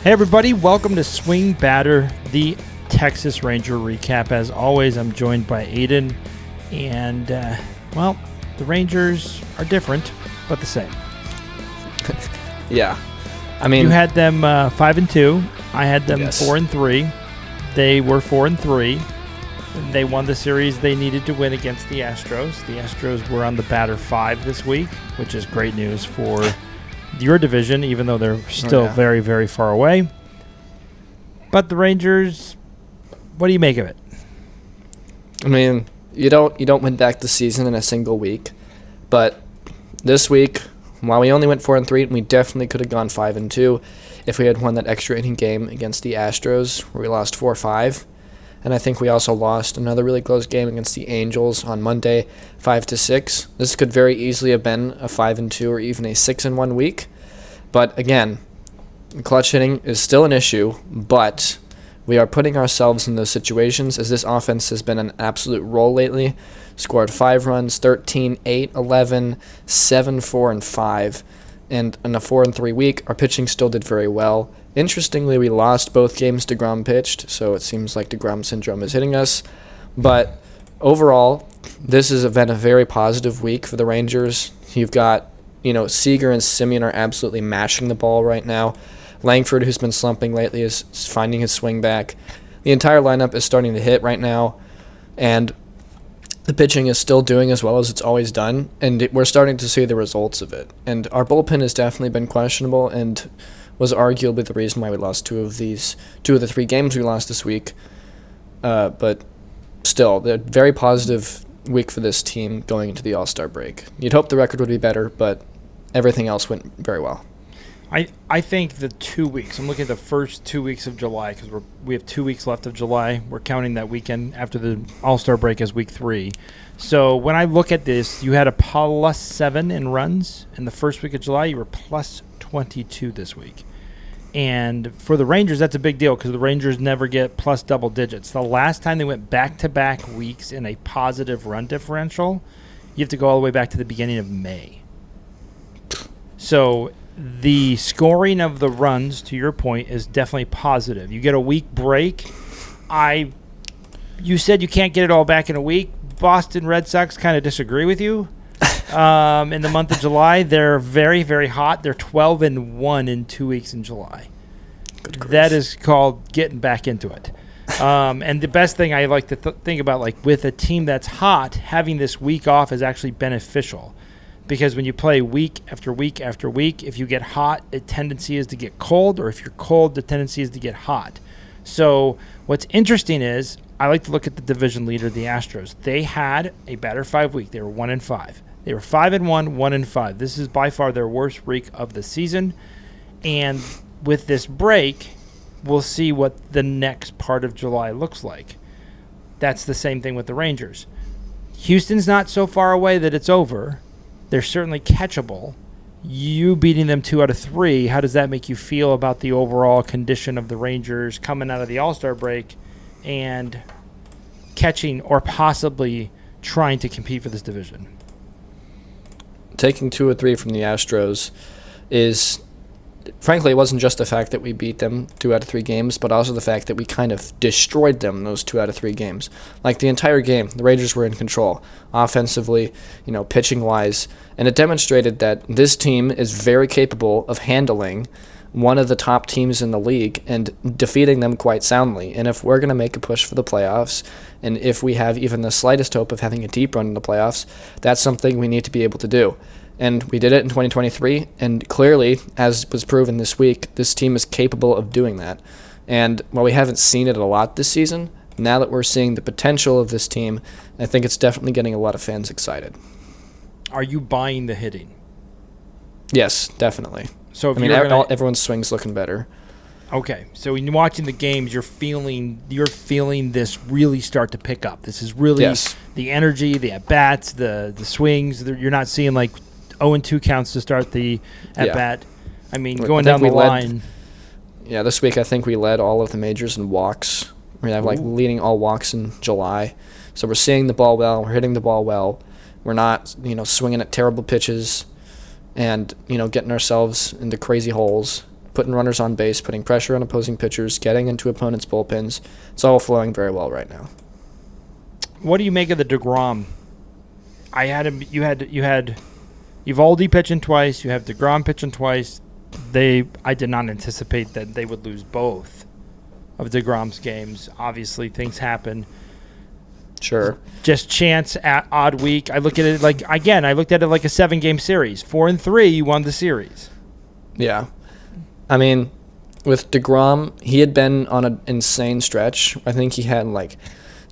Hey everybody, welcome to SwingBadder, the Texas Ranger Recap. As always, I'm joined by Aidan, and, the Rangers are different, but the same. Yeah. I mean, you had them 5-2. I had them yes. 4-3. They were 4-3. They won the series they needed to win against the Astros. The Astros were on the batter 5 this week, which is great news for your division, even though they're still very, very far away. But the Rangers, what do you make of it? I mean, you don't win back the season in a single week, but this week, while we only went 4-3, we definitely could have gone 5-2 if we had won that extra inning game against the Astros, where we lost 4-5. And I think we also lost another really close game against the Angels on Monday, 5-6. This could very easily have been a 5-2 or even a 6-1 week. But again, clutch hitting is still an issue, but we are putting ourselves in those situations as this offense has been an absolute roll lately. Scored 5 runs, 13, 8, 11, 7, 4, and 5. And in a 4-3 week, our pitching still did very well. Interestingly, we lost both games DeGrom pitched, so it seems like DeGrom syndrome is hitting us. But overall, this has been a very positive week for the Rangers. You've got, Seager and Simeon are absolutely mashing the ball right now. Langford, who's been slumping lately, is finding his swing back. The entire lineup is starting to hit right now, and the pitching is still doing as well as it's always done, and we're starting to see the results of it. And our bullpen has definitely been questionable and was arguably the reason why we lost two of the 3 games we lost this week. But still, a very positive week for this team going into the All-Star break. You'd hope the record would be better, but everything else went very well. I think the 2 weeks, I'm looking at the first 2 weeks of July because we have 2 weeks left of July. We're counting that weekend after the All-Star break as week 3. So when I look at this, you had a +7 in runs in the first week of July. You were +22 this week. And for the Rangers, that's a big deal because the Rangers never get plus double digits. The last time they went back-to-back weeks in a positive run differential, you have to go all the way back to the beginning of May. So the scoring of the runs, to your point, is definitely positive. You get a week break. You said you can't get it all back in a week. Boston Red Sox kind of disagree with you. In the month of July, they're very, very hot. They're 12-1 in 2 weeks in July. That is called getting back into it. And the best thing I like to think about, like with a team that's hot, having this week off is actually beneficial. Because when you play week after week after week, if you get hot, the tendency is to get cold, or if you're cold, the tendency is to get hot. So what's interesting is I like to look at the division leader, the Astros. They had a batter 5 week. They were 1-5. They were 5-1, 1-5. This is by far their worst week of the season. And with this break, we'll see what the next part of July looks like. That's the same thing with the Rangers. Houston's not so far away that it's over. They're certainly catchable. You beating them 2 out of 3, how does that make you feel about the overall condition of the Rangers coming out of the All-Star break and catching or possibly trying to compete for this division? Taking 2 or 3 from the Astros is, frankly, it wasn't just the fact that we beat them 2 out of 3 games, but also the fact that we kind of destroyed them those 2 out of 3 games. Like the entire game, the Rangers were in control, offensively, pitching-wise, and it demonstrated that this team is very capable of handling one of the top teams in the league and defeating them quite soundly. And if we're going to make a push for the playoffs, and if we have even the slightest hope of having a deep run in the playoffs, that's something we need to be able to do. And we did it in 2023, and clearly, as was proven this week, this team is capable of doing that. And while we haven't seen it a lot this season, now that we're seeing the potential of this team, I think it's definitely getting a lot of fans excited. Are you buying the hitting? Yes, definitely. So if everyone's swing's looking better. Okay, so when you're watching the games, you're feeling this really start to pick up. This is really the energy, the at-bats, the swings. You're not seeing like 0-2 counts to start the at-bat. I mean, going down the line. This week I think we led all of the majors in walks. We have leading all walks in July. So we're seeing the ball well. We're hitting the ball well. We're not, swinging at terrible pitches and, getting ourselves into crazy holes. putting runners on base, putting pressure on opposing pitchers, getting into opponents' bullpens. It's all flowing very well right now. What do you make of the DeGrom? I had him. You had Evaldi pitching twice. You have DeGrom pitching twice. I did not anticipate that they would lose both of DeGrom's games. Obviously, things happen. Sure. Just chance at odd week. I looked at it like a 7-game series. 4-3, you won the series. Yeah. I mean, with DeGrom, he had been on an insane stretch. I think he had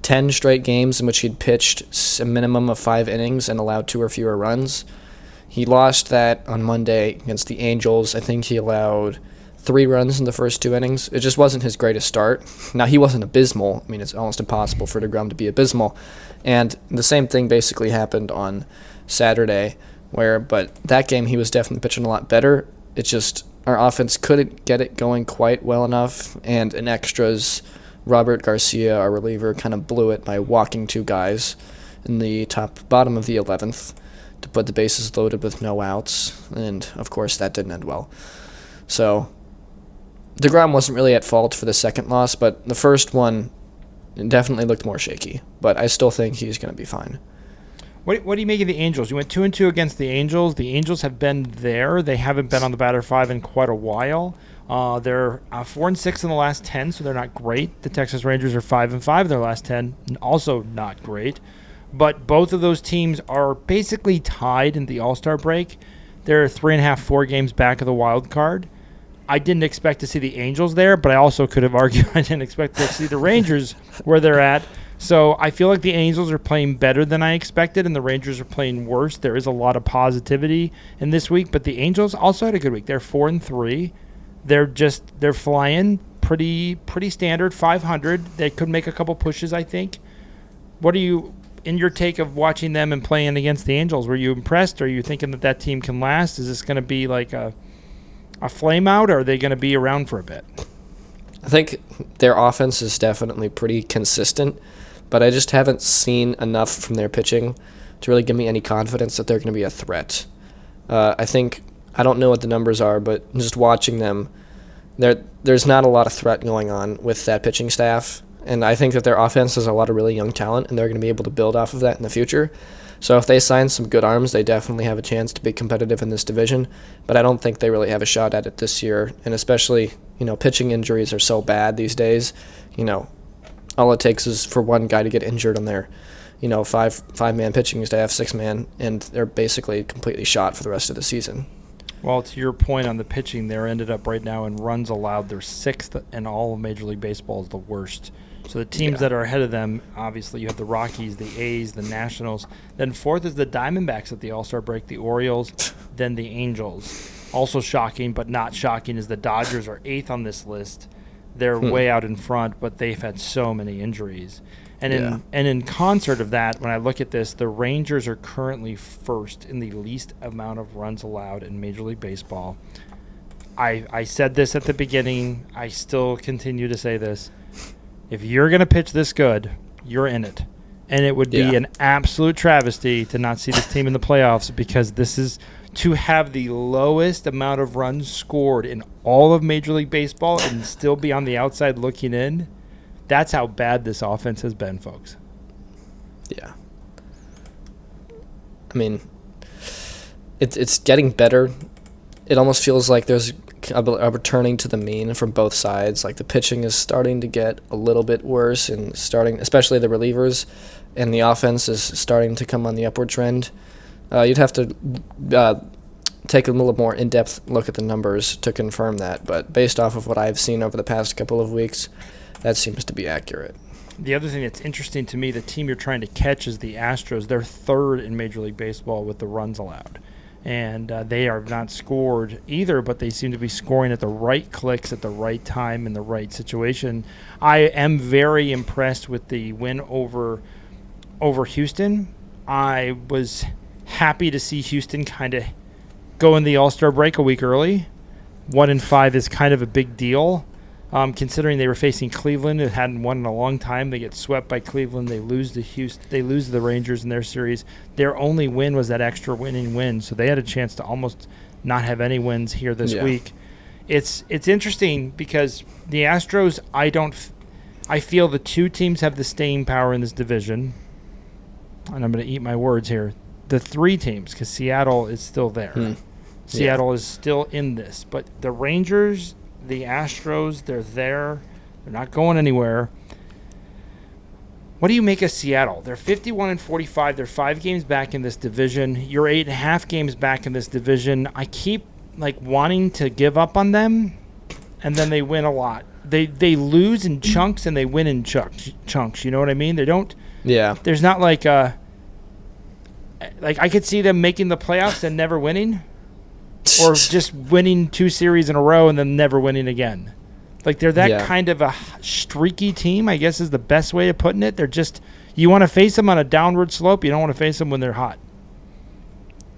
10 straight games in which he'd pitched a minimum of 5 innings and allowed 2 or fewer runs. He lost that on Monday against the Angels. I think he allowed 3 runs in the first 2 innings. It just wasn't his greatest start. Now, he wasn't abysmal. I mean, it's almost impossible for DeGrom to be abysmal. And the same thing basically happened on Saturday, but that game he was definitely pitching a lot better. It's just our offense couldn't get it going quite well enough, and in extras, Robert Garcia, our reliever, kind of blew it by walking 2 guys in the bottom of the 11th to put the bases loaded with no outs, and of course that didn't end well. So DeGrom wasn't really at fault for the second loss, but the first one definitely looked more shaky. But I still think he's going to be fine. What do you make of the Angels? You went 2-2 against the Angels. The Angels have been there. They haven't been on the batter 5 in quite a while. They're 4-6 in the last 10, so they're not great. The Texas Rangers are 5-5 in their last 10, also not great. But both of those teams are basically tied in the All-Star break. They're 3.5, 4 games back of the wild card. I didn't expect to see the Angels there, but I also could have argued I didn't expect to see the Rangers where they're at. So I feel like the Angels are playing better than I expected, and the Rangers are playing worse. There is a lot of positivity in this week, but the Angels also had a good week. They're 4-3. They're flying pretty standard 500. They could make a couple pushes, I think. What are you, in your take of watching them and playing against the Angels? Were you impressed? Are you thinking that team can last? Is this going to be like a flame out, or are they going to be around for a bit? I think their offense is definitely pretty consistent, but I just haven't seen enough from their pitching to really give me any confidence that they're going to be a threat. I don't know what the numbers are, but just watching them, there's not a lot of threat going on with that pitching staff, and I think that their offense has a lot of really young talent, and they're going to be able to build off of that in the future. So if they sign some good arms, they definitely have a chance to be competitive in this division, but I don't think they really have a shot at it this year, and especially, pitching injuries are so bad these days. All it takes is for one guy to get injured on their, five-man pitching staff, 6-man, and they're basically completely shot for the rest of the season. Well, to your point on the pitching, they're ended up right now in runs allowed. They're 6th in all of Major League Baseball, is the worst. So the teams that are ahead of them, obviously you have the Rockies, the A's, the Nationals. Then 4th is the Diamondbacks at the All-Star break, the Orioles, then the Angels. Also shocking, but not shocking, is the Dodgers are 8th on this list. They're way out in front, but they've had so many injuries. And in concert of that, when I look at this, the Rangers are currently 1st in the least amount of runs allowed in Major League Baseball. I said this at the beginning. I still continue to say this. If you're going to pitch this good, you're in it. And it would be an absolute travesty to not see this team in the playoffs, because this is to have the lowest amount of runs scored in all of Major League Baseball and still be on the outside looking in. That's how bad this offense has been, folks. Yeah. I mean, it's getting better. It almost feels like there's a returning to the mean from both sides. Like the pitching is starting to get a little bit worse, and especially the relievers, and the offense is starting to come on the upward trend. You'd have to take a little more in-depth look at the numbers to confirm that, but based off of what I've seen over the past couple of weeks, that seems to be accurate. The other thing that's interesting to me, the team you're trying to catch is the Astros. They're 3rd in Major League Baseball with the runs allowed. And they are not scored either, but they seem to be scoring at the right clicks at the right time in the right situation. I am very impressed with the win over Houston. I was happy to see Houston kind of go in the All-Star break a week early. 1-5 is kind of a big deal. Considering they were facing Cleveland, who hadn't won in a long time. They get swept by Cleveland. They lose to Houston. They lose to the Rangers in their series. Their only win was that extra winning win, so they had a chance to almost not have any wins here this week. It's interesting because the Astros, I feel the two teams have the staying power in this division. And I'm going to eat my words here. The three teams, because Seattle is still there. Seattle is still in this. But the Rangers, the Astros, they're there. They're not going anywhere. What do you make of Seattle? They're 51-45. They're 5 games back in this division. You're 8.5 games back in this division. I keep wanting to give up on them, and then they win a lot. They lose in chunks and they win in chunks. You know what I mean? They don't. Yeah. There's not like I could see them making the playoffs and never winning, or just winning 2 series in a row and then never winning again. They're that kind of a streaky team, I guess is the best way of putting it. They're just, you want to face them on a downward slope. You don't want to face them when they're hot.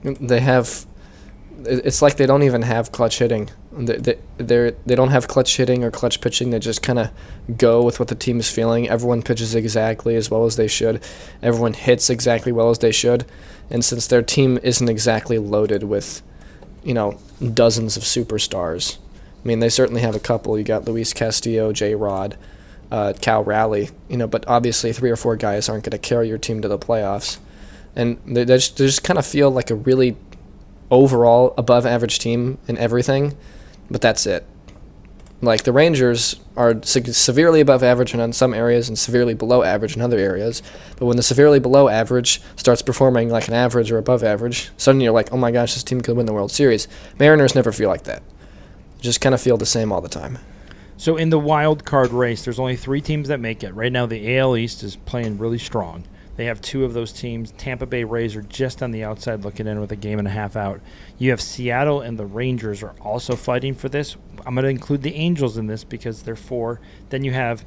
It's like they don't even have clutch hitting. They don't have clutch hitting or clutch pitching. They just kind of go with what the team is feeling. Everyone pitches exactly as well as they should. Everyone hits exactly well as they should. And since their team isn't exactly loaded with, dozens of superstars, I mean, they certainly have a couple. You got Luis Castillo, J-Rod, Cal Raleigh, but obviously 3 or 4 guys aren't going to carry your team to the playoffs. And they just kind of feel like a really overall above-average team in everything, but that's it. The Rangers are severely above average in some areas and severely below average in other areas, but when the severely below average starts performing like an average or above average, suddenly you're like, oh my gosh, this team could win the World Series. Mariners never feel like that. Just kind of feel the same all the time. So in the wild card race, there's only 3 teams that make it. Right now, the AL East is playing really strong. They have 2 of those teams. Tampa Bay Rays are just on the outside looking in with a game and a half out. You have Seattle and the Rangers are also fighting for this. I'm going to include the Angels in this because they're 4. Then you have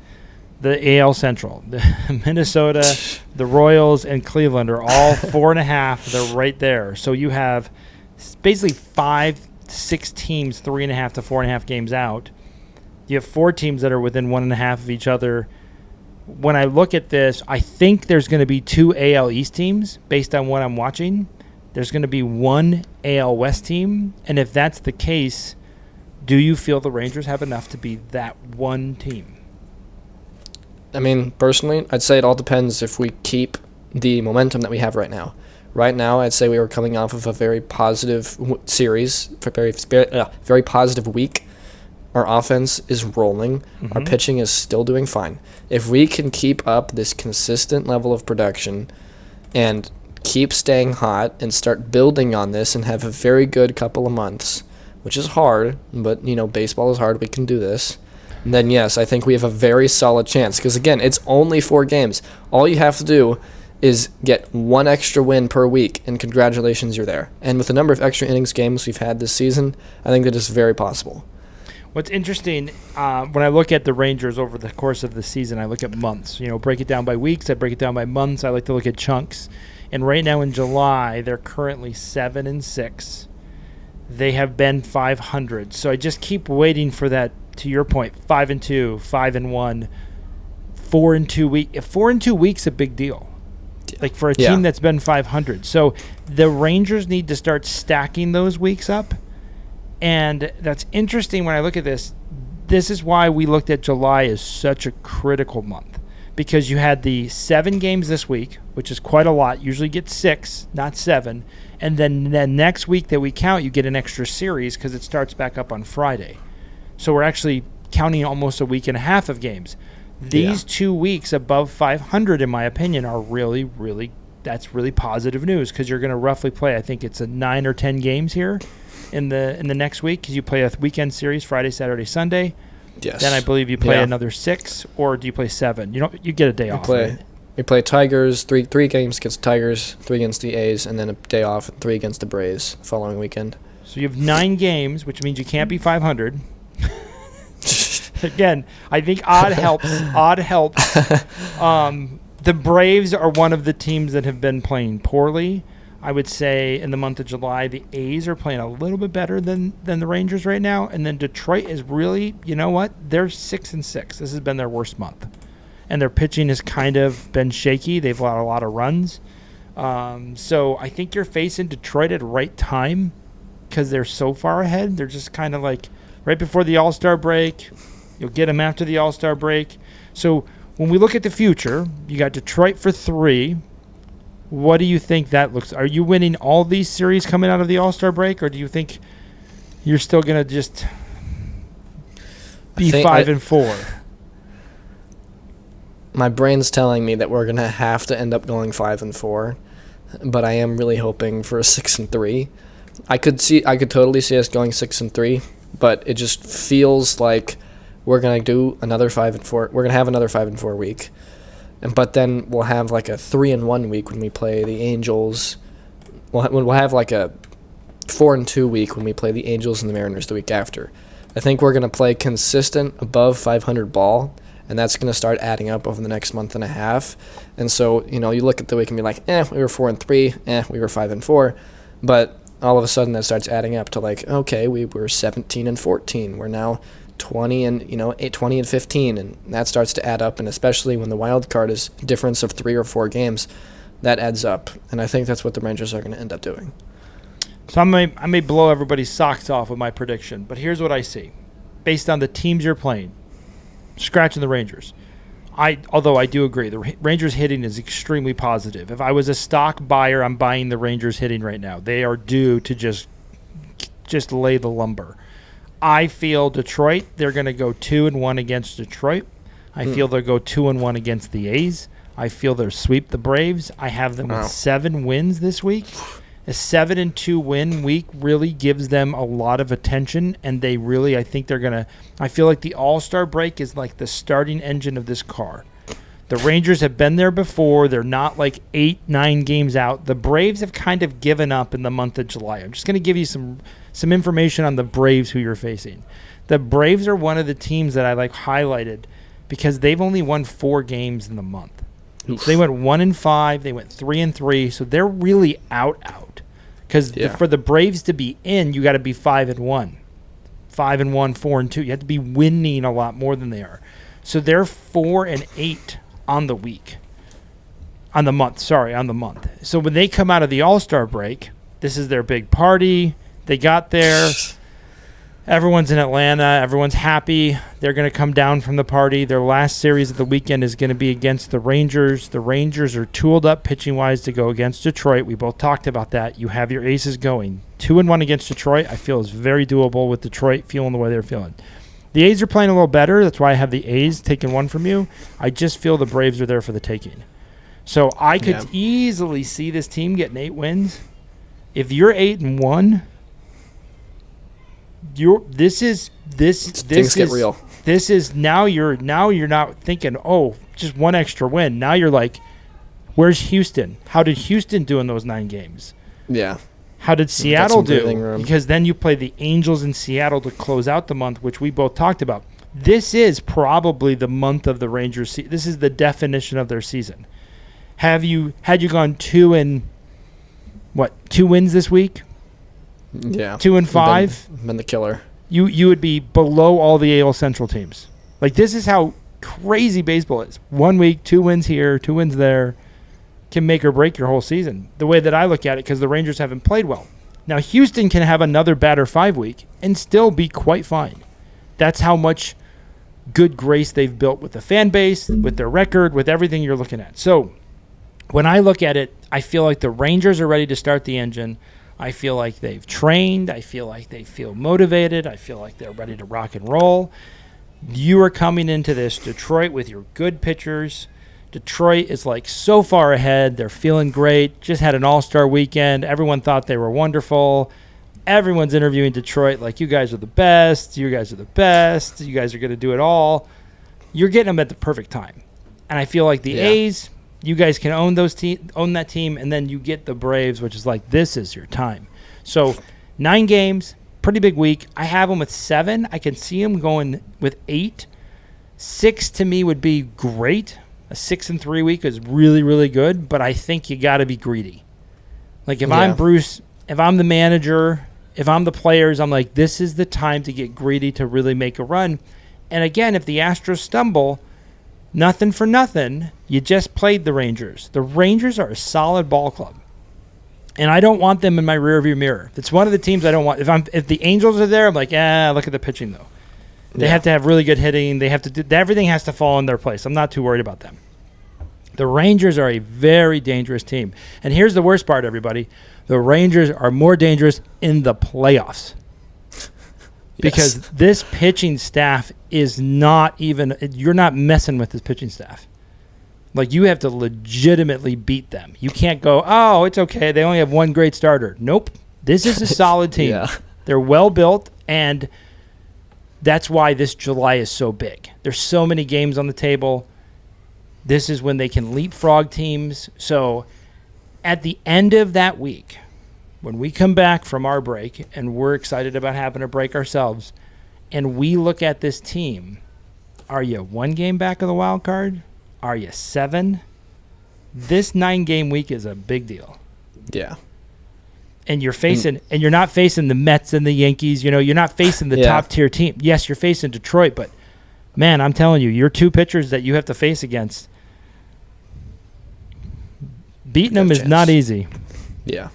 the AL Central. The Minnesota, the Royals, and Cleveland are all 4.5. They're right there. So you have basically 5 to 6 teams, 3.5 to 4.5 games out. You have 4 teams that are within 1.5 of each other. When I look at this, I think there's going to be 2 AL East teams based on what I'm watching. There's going to be 1 AL West team. And if that's the case, do you feel the Rangers have enough to be that one team? I mean, personally, I'd say it all depends if we keep the momentum that we have right now. Right now, I'd say we were coming off of a very positive series, very positive week. Our offense is rolling. Mm-hmm. Our pitching is still doing fine. If we can keep up this consistent level of production and keep staying hot and start building on this and have a very good couple of months, which is hard, but, baseball is hard. We can do this. And then, yes, I think we have a very solid chance because, again, it's only 4 games. All you have to do is get 1 extra win per week, and congratulations, you're there. And with the number of extra innings games we've had this season, I think that is very possible. What's interesting, when I look at the Rangers over the course of the season, I look at months. Break it down by weeks. I break it down by months. I like to look at chunks. And right now in July, they're currently 7-6. They have been 500. So I just keep waiting for that, to your point, 5-2, 5-1, 4-2 week. 4 in 2 weeks a big deal. For a team that's been 500. So the Rangers need to start stacking those weeks up. And that's interesting when I look at this. This is why we looked at July as such a critical month. Because you had the 7 games this week, which is quite a lot. Usually get 6, not 7. And then the next week that we count, you get an extra series because it starts back up on Friday. So we're actually counting almost a week and a half of games. These 2 weeks above 500, in my opinion, are really, really, that's really positive news because you're going to roughly play, I think it's 9 or 10 games here in the next week because you play a weekend series Friday, Saturday, Sunday. Yes. Then I believe you play another 6, or do you play 7? You get a day off. We play Tigers, three games against Tigers, 3 against the A's, and then a day off, 3 against the Braves the following weekend. So you have 9 games, which means you can't be 500. Again, I think odd helps. The Braves are one of the teams that have been playing poorly. I would say in the month of July, the A's are playing a little bit better than the Rangers right now. And then Detroit is really, you know what? They're 6-6. This has been their worst month. And their pitching has kind of been shaky. They've allowed a lot of runs. So I think you're facing Detroit at the right time because they're so far ahead. They're just kind of like right before the All-Star break. You'll get them after the All-Star break. So when we look at the future, you got Detroit for 3. What do you think that looks? Are you winning all these series coming out of the All-Star break, or do you think you're still going to just be 5-4? My brain's telling me that we're going to have to end up going 5-4, but I am really hoping for a 6-3. I could totally see us going 6-3, but it just feels like we're going to do another 5-4. We're going to have another 5-4 week. But then we'll have like a 3-1 week when we play the Angels. We'll have like a 4-2 week when we play the Angels and the Mariners the week after. I think we're going to play consistent above 500 ball, and that's going to start adding up over the next month and a half. And so, you look at the week and be like, we were 4-3, we were 5-4. But all of a sudden that starts adding up to like, okay, we were 17-14. We're now 20 and 15, and that starts to add up. And especially when the wild card is a difference of 3 or 4 games, that adds up. And I think that's what the Rangers are going to end up doing. So I may blow everybody's socks off with my prediction, but here's what I see. Based on the teams you're playing, scratching the Rangers, although I do agree, the Rangers hitting is extremely positive. If I was a stock buyer, I'm buying the Rangers hitting right now. They are due to just lay the lumber. I feel Detroit, they're going to go 2-1 against Detroit. I feel they'll go 2-1 against the A's. I feel they'll sweep the Braves. I have them with 7 wins this week. A 7-2 win week really gives them a lot of attention, and they really, I think they're going to, I feel like the All-Star break is like the starting engine of this car. The Rangers have been there before. They're not like 8-9 games out. The Braves have kind of given up in the month of July. I'm just going to give you some information on the Braves who you're facing. The Braves are one of the teams that I like highlighted because they've only won 4 games in the month. So they went 1-5. They went 3-3. So they're really out. Because for the Braves to be in, you got to be 5-1, 5-1, 4-2. You have to be winning a lot more than they are. So they're 4-8 on the week, on the month. So when they come out of the All-Star break, this is their big party. They got there. Everyone's in Atlanta. Everyone's happy. They're going to come down from the party. Their last series of the weekend is going to be against the Rangers. The Rangers are tooled up pitching-wise to go against Detroit. We both talked about that. You have your aces going. 2-1 against Detroit, I feel, is very doable with Detroit feeling the way they're feeling. The A's are playing a little better. That's why I have the A's taking 1 from you. I just feel the Braves are there for the taking. So I could easily see this team getting 8 wins. If you're 8-1... Things get real. This is now you're not thinking, just 1 extra win. Now you're like, where's Houston? How did Houston do in those 9 games? Yeah. How did Seattle do? Because then you play the Angels in Seattle to close out the month, which we both talked about. This is probably the month of the Rangers. This is the definition of their season. Had you gone 2 wins this week? Yeah, 2-5. Been the killer. You would be below all the AL Central teams. Like, this is how crazy baseball is. 1 week, 2 wins here, 2 wins there, can make or break your whole season. The way that I look at it, because the Rangers haven't played well. Now, Houston can have another batter 5 week and still be quite fine. That's how much good grace they've built with the fan base, with their record, with everything you're looking at. So, when I look at it, I feel like the Rangers are ready to start the engine. I feel like they've trained. I feel like they feel motivated. I feel like they're ready to rock and roll. You are coming into this Detroit with your good pitchers. Detroit is like so far ahead. They're feeling great. Just had an all-star weekend. Everyone thought they were wonderful. Everyone's interviewing Detroit like, you guys are the best. You guys are the best. You guys are going to do it all. You're getting them at the perfect time. And I feel like the A's, you guys can own that team, and then you get the Braves, which is like, this is your time. So 9 games, pretty big week. I have them with 7. I can see them going with 8. 6 to me would be great. A 6-3 week is really, really good, but I think you got to be greedy. Like, if I'm Bruce, if I'm the manager, if I'm the players, I'm like, this is the time to get greedy to really make a run. And again, if the Astros stumble, nothing for nothing, you just played the Rangers. The Rangers are a solid ball club. And I don't want them in my rearview mirror. It's one of the teams I don't want. If the Angels are there, I'm like, look at the pitching though. They have to have really good hitting. They have to everything has to fall in their place. I'm not too worried about them. The Rangers are a very dangerous team. And here's the worst part, everybody. The Rangers are more dangerous in the playoffs. Because this pitching staff is not even – you're not messing with this pitching staff. Like, you have to legitimately beat them. You can't go, oh, it's okay. They only have one great starter. Nope. This is a solid team. Yeah. They're well-built, and that's why this July is so big. There's so many games on the table. This is when they can leapfrog teams. So at the end of that week, when we come back from our break and we're excited about having a break ourselves, and we look at this team, are you 1 game back of the wild card? Are you 7? This 9-game week is a big deal. Yeah. And you're facing, and you're not facing the Mets and the Yankees. You know, you're not facing the top tier team. Yes, you're facing Detroit, but man, I'm telling you, your 2 pitchers that you have to face against, beating them is not easy. Yeah.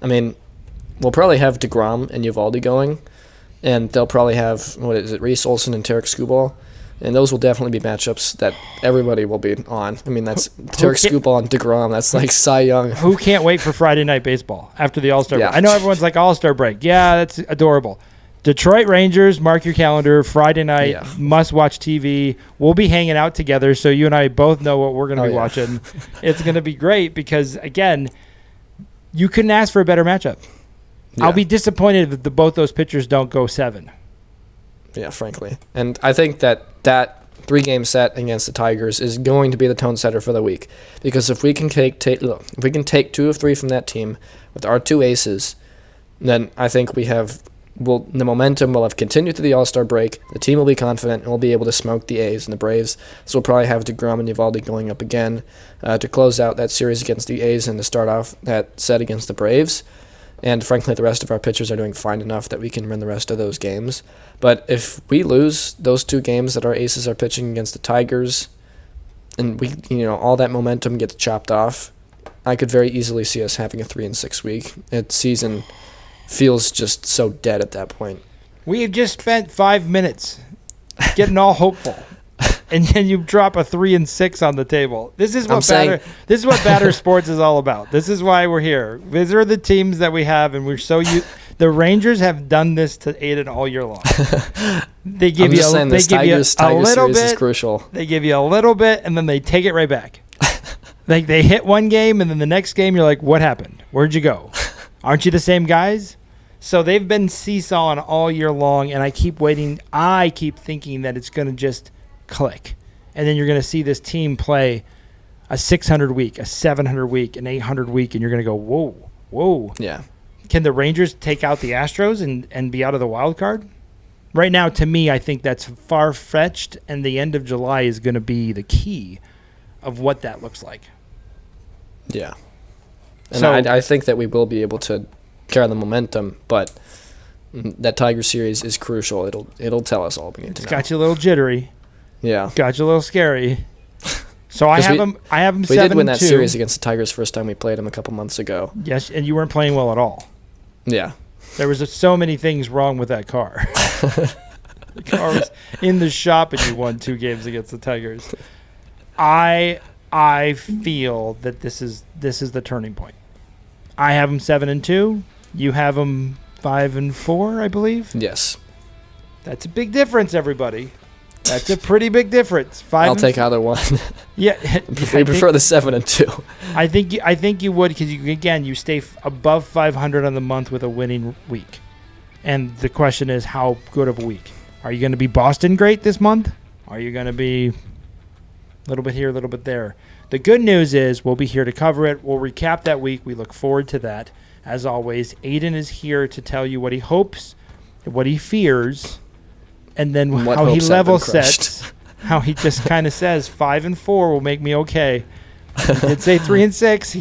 I mean, we'll probably have DeGrom and Uvalde going, and they'll probably have, Reese Olson and Tarek Skubal, and those will definitely be matchups that everybody will be on. I mean, that's Tarek Skubal and DeGrom. That's like Cy Young. Who can't wait for Friday Night Baseball after the All-Star break? Yeah. I know everyone's like, All-Star break. Yeah, that's adorable. Detroit Rangers, mark your calendar, Friday night, must-watch TV. We'll be hanging out together, so you and I both know what we're going to be watching. It's going to be great because, again, you couldn't ask for a better matchup. Yeah. I'll be disappointed if both those pitchers don't go 7. Yeah, frankly. And I think that 3-game set against the Tigers is going to be the tone setter for the week. Because if we can take 2 of 3 from that team with our 2 aces, then I think the momentum will have continued through the All-Star break. The team will be confident and will be able to smoke the A's and the Braves. So we'll probably have DeGrom and Uvalde going up again to close out that series against the A's and to start off that set against the Braves. And frankly, the rest of our pitchers are doing fine enough that we can win the rest of those games. But if we lose those 2 games that our aces are pitching against the Tigers, and all that momentum gets chopped off, I could very easily see us having a 3-6 week. Its season feels just so dead at that point. We have just spent 5 minutes getting all hopeful, and then you drop a 3-6 on the table. This is what Batter Sports is all about. This is why we're here. These are the teams that we have, and we're so the Rangers have done this to Aidan all year long. They give you a little bit. Is crucial. They give you a little bit, and then they take it right back. Like they hit 1 game, and then the next game you're like, "What happened? Where'd you go? Aren't you the same guys?" So they've been seesawing all year long, and I keep waiting. I keep thinking that it's going to just click. And then you're going to see this team play a 600 week, a 700 week, an 800 week, and you're going to go, whoa. Yeah. Can the Rangers take out the Astros and be out of the wild card? Right now, to me, I think that's far-fetched, and the end of July is going to be the key of what that looks like. Yeah. And I think that we will be able to carry the momentum, but that Tiger series is crucial. It'll tell us all we need to know. It's got you a little jittery. Yeah. Got you a little scary. So I have them 7-2. We did win that series against the Tigers first time we played them a couple months ago. Yes, and you weren't playing well at all. Yeah. There was so many things wrong with that car. The car was in the shop, and you won 2 games against the Tigers. I feel that this is the turning point. I have them 7-2. You have them 5-4, I believe. Yes. That's a big difference, everybody. That's a pretty big difference. I'll take either one. Yeah, we prefer the 7-2. I think you would because you stay above 500 on the month with a winning week, and the question is how good of a week. Are you going to be Boston great this month? Are you going to be a little bit here, a little bit there? The good news is we'll be here to cover it. We'll recap that week. We look forward to that. As always, Aidan is here to tell you what he hopes, what he fears, and then how he level sets, how he just kind of says 5-4 will make me okay. He did say 3-6.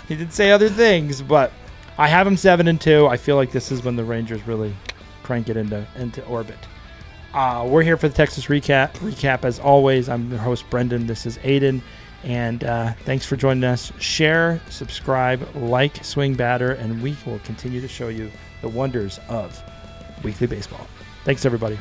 He did say other things, but I have him 7-2. I feel like this is when the Rangers really crank it into orbit. We're here for the Texas recap. As always, I'm your host, Brendan. This is Aidan. And thanks for joining us. Share, subscribe, like SwingBadder, and we will continue to show you the wonders of weekly baseball. Thanks, everybody.